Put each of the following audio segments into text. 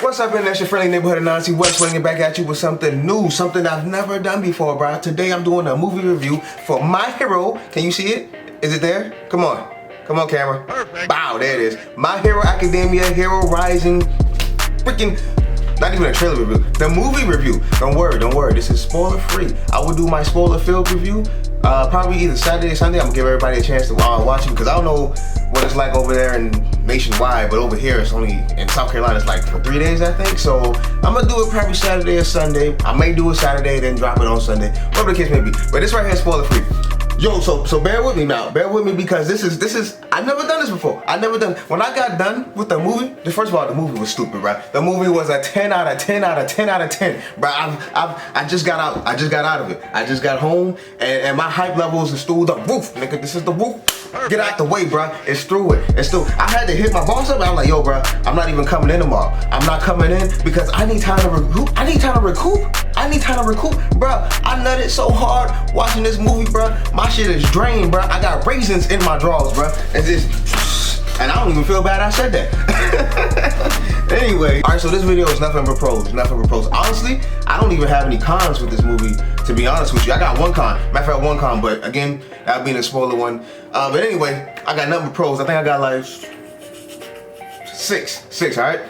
What's up, and that's your friendly neighborhood Anansi West, swinging back at you with something new, something I've never done before, bro. Today I'm doing a movie review for My Hero. Can you see it? Is it there? Come on. Come on, camera. Perfect. Wow, there it is. My Hero Academia, Hero Rising. Freaking, not even a trailer review. The movie review. Don't worry. This is spoiler free. I will do my spoiler filled review. Probably either Saturday or Sunday. I'm gonna give everybody a chance to watch it because I don't know what it's like over there and nationwide, but over here it's only in South Carolina. It's like for 3 days, I think. So I'm gonna do it probably Saturday or Sunday. I may do it Saturday, then drop it on Sunday, whatever the case may be. But this right here is spoiler free. Yo, so bear with me now. Bear with me because this is I've never done this before. When I got done with the movie, first of all, the movie was stupid, bro. The movie was a 10 out of 10 out of 10 out of 10. Bro, I just got out. I just got out of it. I just got home and my hype levels is through the roof. Nigga, this is the roof. Get out the way, bro. It's through it. It's through. I had to hit my boss up. I was like, yo, bro, I'm not even coming in tomorrow. I'm not coming in because I need time to recoup. I need time to recoup. Bro, I nutted so hard watching this movie, bro. My shit is drained, bro. I got raisins in my drawers, bro. It's just, and I don't even feel bad I said that. Anyway, all right, so this video is nothing but pros, Honestly, I don't even have any cons with this movie, to be honest with you. I got one con, matter of fact, one con, but again, that being a spoiler one. But anyway, I got nothing but pros. I think I got like six, all right?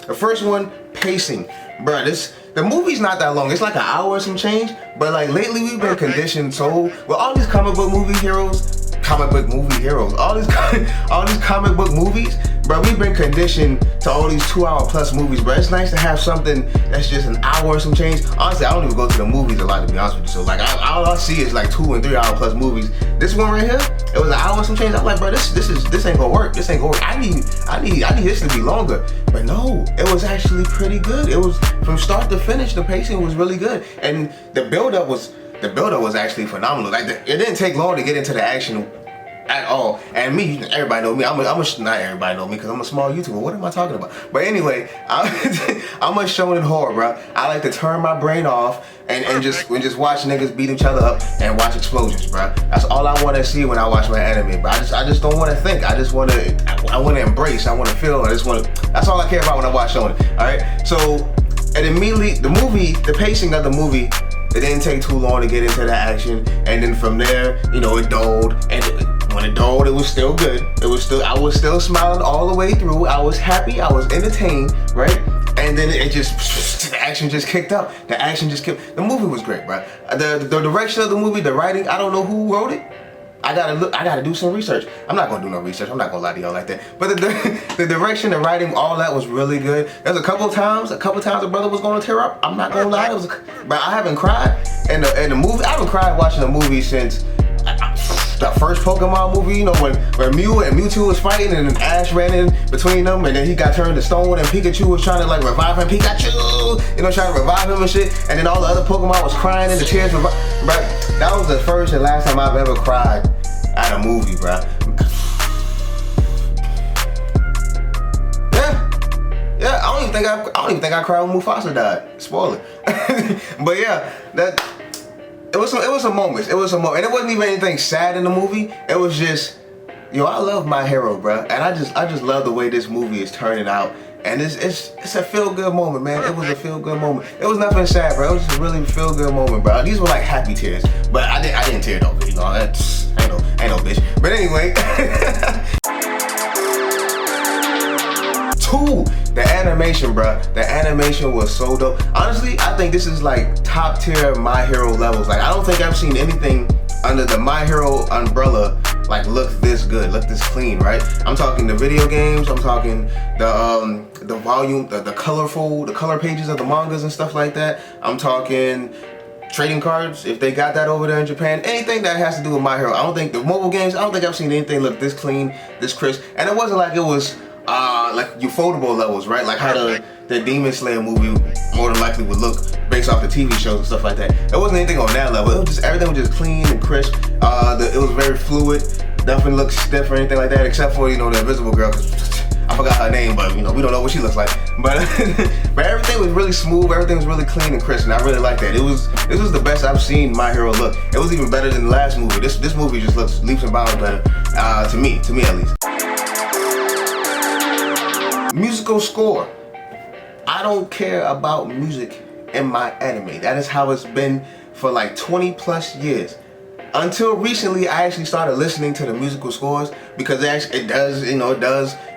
The first one, pacing. Bruh, the movie's not that long. It's like an hour or some change, but like lately we've been conditioned so, with all these comic book movie heroes, all these comic book movies, bro, we've been conditioned to all these 2 hour plus movies, bro. It's nice to have something that's just an hour or some change. Honestly, I don't even go to the movies a lot, to be honest with you. So like, all I see is like 2 and 3 hour plus movies. This one right here, it was an hour or some change. I'm like, bro, this ain't gonna work. This ain't gonna work. I need this to be longer. But no, it was actually pretty good. It was from start to finish. The pacing was really good, and the build-up was actually phenomenal. Like it didn't take long to get into the action at all. And me, everybody know me. Not everybody know me because I'm a small YouTuber. What am I talking about? But anyway, I'm a shonen whore, bro. I like to turn my brain off and just watch niggas beat each other up and watch explosions, bro. That's all I want to see when I watch my anime, bro. I just don't want to think. I want to embrace. I want to feel. That's all I care about when I watch shonen. All right. So, and immediately the pacing of the movie. It didn't take too long to get into the action, and then from there, you know, it dulled, and when it dulled, it was still good. I was still smiling all the way through. I was happy, I was entertained, right? And then the action just kicked up. The movie was great, bro. The direction of the movie, the writing, I don't know who wrote it. I gotta do some research. I'm not gonna do no research. I'm not gonna lie to y'all like that. But the direction, the writing, all that was really good. There's a couple times a brother was gonna tear up. I'm not gonna lie. But I haven't cried in the movie. I haven't cried watching a movie since the first Pokemon movie. You know when Mew and Mewtwo was fighting and then Ash ran in between them and then he got turned to stone and Pikachu was trying to like revive him. Pikachu, you know, trying to revive him and shit. And then all the other Pokemon was crying and the tears were. But that was the first and last time I've ever cried at a movie, bro. Yeah. I don't even think I cried when Mufasa died. Spoiler. But yeah, it was some moments. And it wasn't even anything sad in the movie. It was just, yo, I love My Hero, bro, and I just love the way this movie is turning out. And it's a feel-good moment, man. It was a feel-good moment. It was nothing sad, bro. It was just a really feel-good moment, bro. These were like happy tears, but I didn't tear though. You know, ain't no bitch. But anyway, 2, the animation, bro. The animation was so dope. Honestly, I think this is like top tier My Hero levels. Like I don't think I've seen anything under the My Hero umbrella like look this good, look this clean, right? I'm talking the video games, I'm talking the volume, the color pages of the mangas and stuff like that. I'm talking trading cards, if they got that over there in Japan. Anything that has to do with My Hero. I don't think the mobile games, I don't think I've seen anything look this clean, this crisp. And it wasn't like it was like ufotable levels, right? Like how the Demon Slayer movie more than likely would look based off the TV shows and stuff like that. It wasn't anything on that level. It was just, everything was just clean and crisp. It was very fluid. Nothing looked stiff or anything like that, except for, you know, the Invisible Girl. I forgot her name, but you know, we don't know what she looks like. But but everything was really smooth. Everything was really clean and crisp, and I really liked that. This was the best I've seen My Hero look. It was even better than the last movie. This movie just looks leaps and bounds better, to me at least. Musical score. I don't care about music in my anime. That is how it's been for like 20 plus years. Until recently, I actually started listening to the musical scores because it does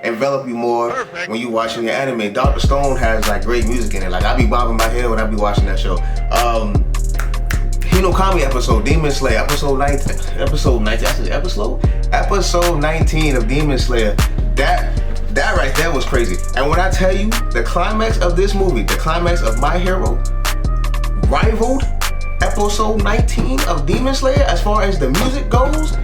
envelop you more when you watching your anime. Dr. Stone has like great music in it. Like I be bobbing my head when I be watching that show. Hinokami episode, Demon Slayer, episode 19 of Demon Slayer. That right there was crazy. And when I tell you, the climax of this movie, the climax of My Hero, rivaled episode 19 of Demon Slayer as far as the music goes.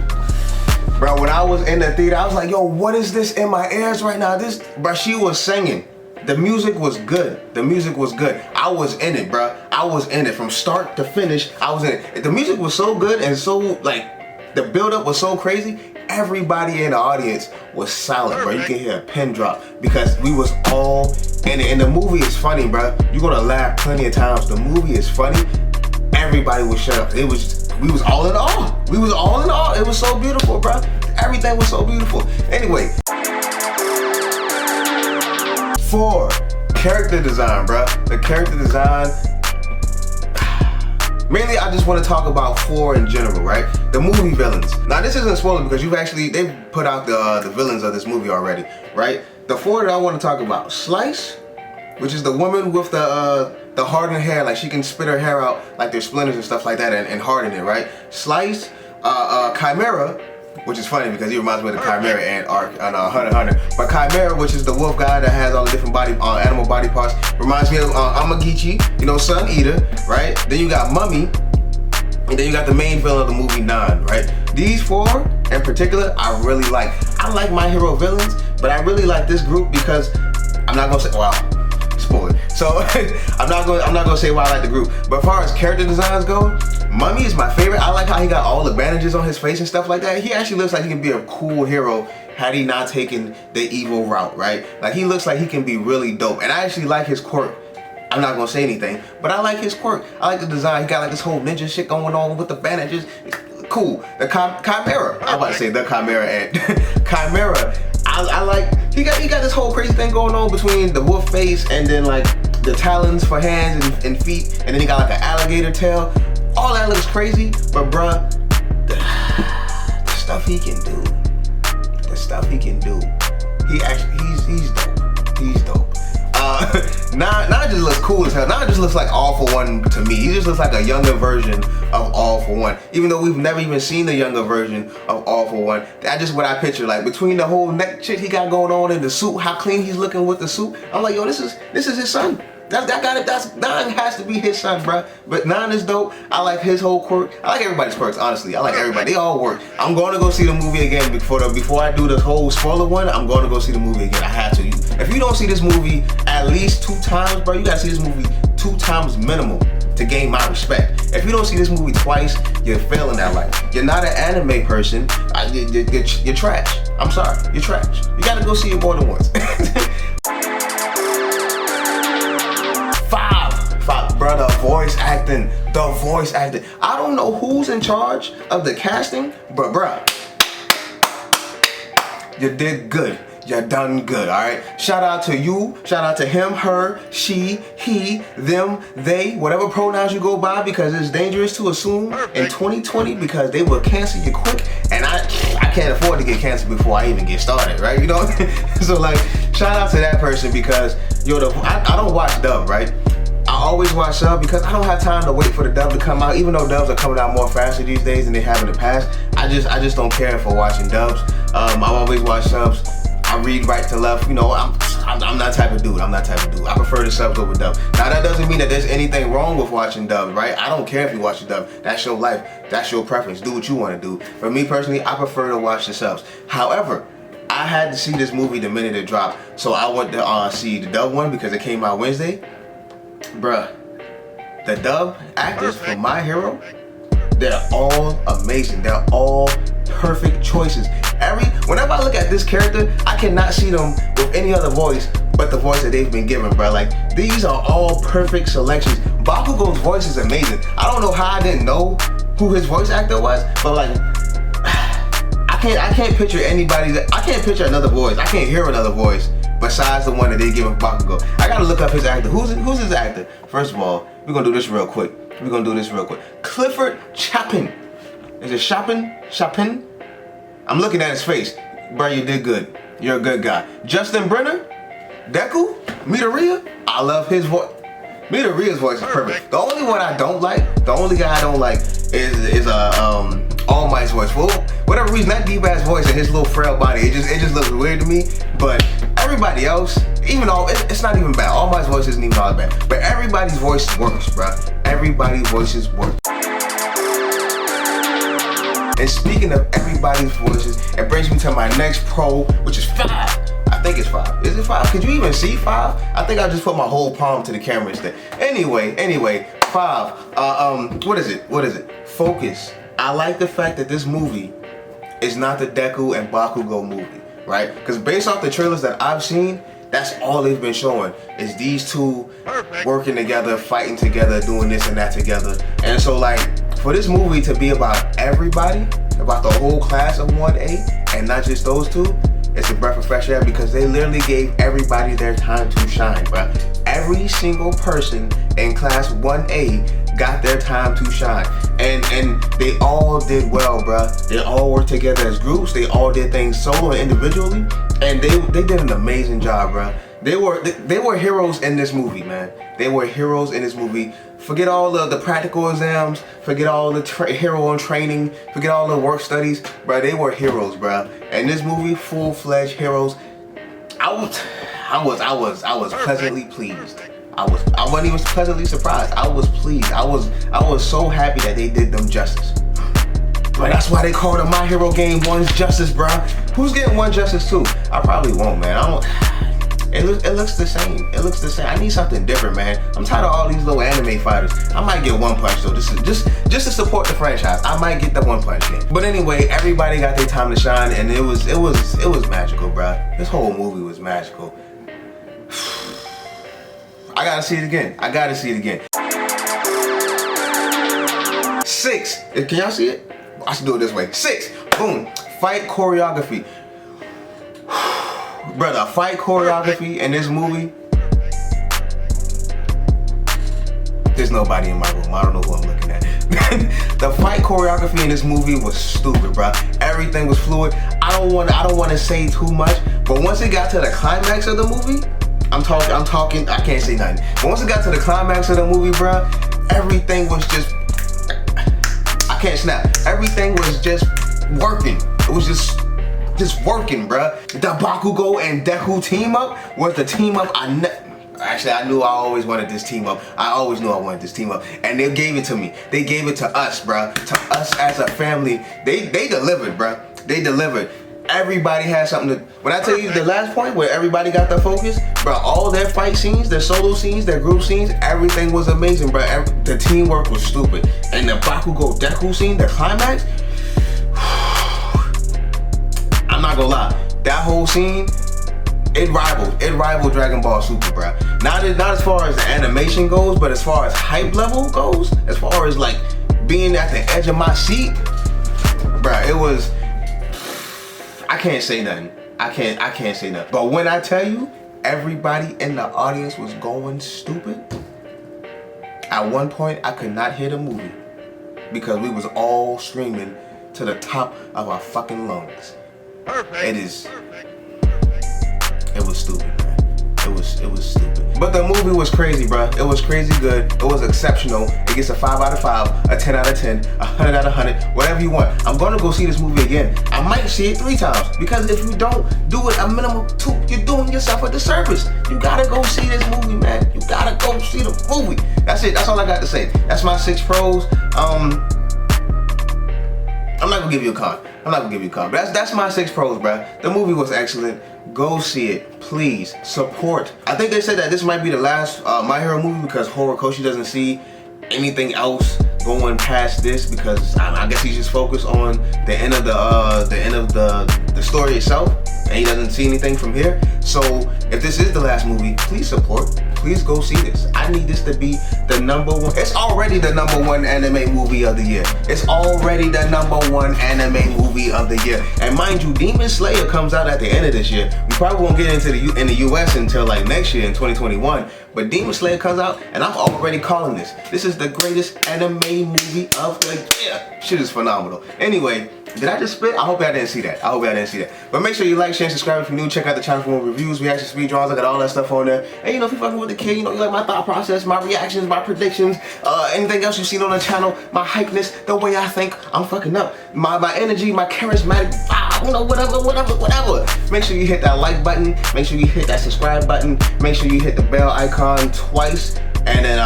Bro, when I was in the theater, I was like, yo, what is this in my ears right now? Bro, she was singing. The music was good. The music was good. I was in it, bro. I was in it from start to finish. I was in it. The music was so good and so like, the build-up was so crazy. Everybody in the audience was silent, bro. You can hear a pin drop because we was all in it. And the movie is funny, bro. You're gonna laugh plenty of times. The movie is funny. Everybody was shut up. We was all in awe. We was all in awe. It was so beautiful, bro. Everything was so beautiful. Anyway, 4, character design, bro. The character design. Mainly, I just want to talk about 4 in general, right? The movie villains. Now, this isn't a spoiler because they've put out the villains of this movie already, right? The 4 that I want to talk about: Slice, which is the woman with the hardened hair, like she can spit her hair out like there's splinters and stuff like that and harden it, right? Slice, Chimera, which is funny because he reminds me of the Chimera and Hunter x Hunter. But Chimera, which is the wolf guy that has all the different animal body parts, reminds me of Amagichi, Sun Eater, right? Then you got Mummy, and then you got the main villain of the movie, Nan, right? These 4 in particular, I really like. I like My Hero villains, but I really like this group because I'm not gonna say, wow, spoiler. So I'm not gonna say why I like the group. But as far as character designs go, Mummy is my favorite. I like how he got all the bandages on his face and stuff like that. He actually looks like he can be a cool hero had he not taken the evil route, right? Like he looks like he can be really dope. And I actually like his quirk. I'm not gonna say anything, but I like his quirk. I like the design. He got like this whole ninja shit going on with the bandages. Cool. The Chimera. I'm about to say the Chimera and Chimera. I like, he got this whole crazy thing going on between the wolf face and then like the talons for hands and feet, and then he got like an alligator tail. All that looks crazy, but bruh, the stuff he can do, he's dope. He's dope. Nah just looks cool as hell. Nah just looks like All For One to me. He just looks like a younger version of All For One. Even though we've never even seen the younger version of All For One. That's just what I picture. Like between the whole neck shit he got going on in the suit, how clean he's looking with the suit. I'm like, yo, this is his son. Nan has to be his son, bruh. But Nan is dope. I like his whole quirk. I like everybody's quirks, honestly. I like everybody. They all work. I'm going to go see the movie again before I do this whole spoiler one. I'm going to go see the movie again. I have to. If you don't see this movie at least 2 times, bro, you gotta see this movie 2 times minimum to gain my respect. If you don't see this movie twice, you're failing that life. You're not an anime person. You're trash. I'm sorry. You're trash. You gotta go see it more than once. 5, bro, the voice acting. I don't know who's in charge of the casting, but bro, you did good. You done good, all right? Shout out to you. Shout out to him, her, she, he, them, they, whatever pronouns you go by, because it's dangerous to assume in 2020 because they will cancel you quick, and I can't afford to get canceled before I even get started, right? You know? So like, shout out to that person because I don't watch dub, right? I always watch sub because I don't have time to wait for the dub to come out. Even though dubs are coming out more faster these days than they have in the past, I just don't care for watching dubs. I've always watched subs. I read right to left. I'm not that type of dude. I prefer the subs over dub. Now that doesn't mean that there's anything wrong with watching dub, right? I don't care if you watch the dub. That's your life. That's your preference. Do what you want to do. For me personally, I prefer to watch the subs. However, I had to see this movie the minute it dropped, so I went to see the dub one because it came out Wednesday. Bruh, the dub actors for My Hero, they're all amazing. They're all perfect choices. Whenever I look at this character, I cannot see them with any other voice but the voice that they've been given, bro. Like, these are all perfect selections. Bakugo's voice is amazing. I don't know how I didn't know who his voice actor was, but like, I can't picture anybody I can't picture another voice. I can't hear another voice besides the one that they give him Bakugo. I gotta look up his actor. Who's his actor? First of all, we're gonna do this real quick. Clifford Chapin. Is it Chapin? I'm looking at his face. Bro, you did good. You're a good guy. Justin Brenner? Deku? Midoriya? I love his voice. Midoriya's voice is perfect. The only one I don't like, the only guy I don't like is All Might's voice. For whatever reason, that deep ass voice and his little frail body, it just looks weird to me. But everybody else, even all, it's not even bad. All Might's voice isn't even all that bad. But everybody's voice works, bro. Everybody's voices work. And speaking of everybody's voices, it brings me to my next pro, which is 5. I think it's 5. Is it 5? Could you even see 5? I think I just put my whole palm to the camera instead. Anyway, 5. What is it? Focus. I like the fact that this movie is not the Deku and Bakugo movie, right? Because based off the trailers that I've seen, that's all they've been showing is these two working together, fighting together, doing this and that together. And so like, for this movie to be about everybody, about the whole class of 1A, and not just those two, it's a breath of fresh air because they literally gave everybody their time to shine, bro. Every single person in class 1A got their time to shine. And they all did well, bro. They all worked together as groups. They all did things solo and individually. And they did an amazing job, bro. They were heroes in this movie, man. They were heroes in this movie. Forget all the practical exams. Forget all the hero and training. Forget all the work studies, bro. They were heroes, bro. And this movie, full-fledged heroes. I was pleasantly pleased. I wasn't even pleasantly surprised. I was pleased. I was so happy that they did them justice. But that's why they called it My Hero Game 1's Justice, bro. Who's getting 1 Justice 2? I probably won't, man. It looks the same. It looks the same. I need something different, man. I'm tired of all these little anime fighters. I might get One Punch though. This is just to support the franchise. I might get the One Punch game. But anyway, everybody got their time to shine, and it was magical, bro. This whole movie was magical. I gotta see it again. 6. Can y'all see it? I should do it this way. 6. Boom. Fight choreography. Brother, fight choreography in this movie. There's nobody in my room. I don't know who I'm looking at. The fight choreography in this movie was stupid, bro. Everything was fluid. I don't want to say too much, but once it got to the climax of the movie, I'm talking. I can't say nothing. But once it got to the climax of the movie, bro, everything was just. I can't snap. Everything was just working. It was just working, bruh. The Bakugo and Deku team up was the team up Actually, I knew I always wanted this team up. I always knew I wanted this team up. And they gave it to me. They gave it to us, bruh. To us as a family. They delivered, bruh. They delivered. Everybody had something to... When I tell you the last point where everybody got their focus, bruh, all their fight scenes, their solo scenes, their group scenes, everything was amazing, bruh. The teamwork was stupid. And the Bakugo Deku scene, the climax... I'm not gonna lie, that whole scene, it rivaled Dragon Ball Super, bro. Not as far as the animation goes, but as far as hype level goes, as far as like being at the edge of my seat, bro, it was. I can't say nothing. I can't say nothing. But when I tell you, everybody in the audience was going stupid. At one point, I could not hear the movie because we was all screaming to the top of our fucking lungs. Perfect. It was stupid, man. It was stupid. But the movie was crazy, bro. It was crazy good. It was exceptional. It gets a 5 out of 5, a 10 out of 10, 100 out of 100, whatever you want. I'm gonna go see this movie again. I might see it 3 times because if you don't do it a minimum 2, you're doing yourself a disservice. You gotta go see this movie, man. You gotta go see the movie. That's it. That's all I got to say. That's my 6 pros. I'm not gonna give you a con. But that's my 6 pros, bro. The movie was excellent. Go see it, please. Support. I think they said that this might be the last My Hero movie because Horikoshi doesn't see anything else going past this because I guess he's just focused on the end of the story itself, and he doesn't see anything from here. So if this is the last movie, please support. Please go see this. I need this to be the #1. It's already the #1 anime movie of the year. It's already the #1 anime movie of the year. And mind you, Demon Slayer comes out at the end of this year. We probably won't get into in the US until like next year in 2021. But Demon Slayer comes out, and I'm already calling this. This is the greatest anime movie of the year. Shit is phenomenal. Anyway, did I just spit? I hope y'all didn't see that. But make sure you like, share, and subscribe if you're new. Check out the channel for more reviews, reactions, speed draws. I got all that stuff on there. And you know, if you're fucking with the kid, you know, you like my thought process, my reactions, my predictions, anything else you've seen on the channel, my hypeness, the way I think, I'm fucking up. My energy, my charismatic vibe, you know, whatever. Make sure you hit that like button. Make sure you hit that subscribe button. Make sure you hit the bell icon twice. And then,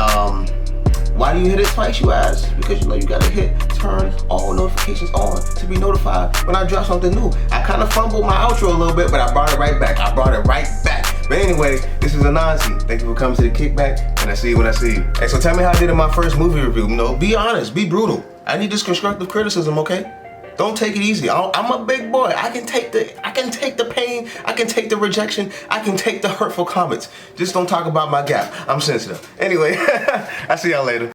why do you hit it twice, you ask? Because you know you gotta turn all notifications on to be notified when I drop something new. I kind of fumbled my outro a little bit, but I brought it right back. But anyway, this is Anansi. Thank you for coming to the kickback, and I see you when I see you. Hey, so tell me how I did in my first movie review. You know, be honest, be brutal. I need this constructive criticism, okay? Don't take it easy. I'm a big boy. I can take the pain. I can take the rejection. I can take the hurtful comments. Just don't talk about my gap. I'm sensitive. Anyway, I see y'all later.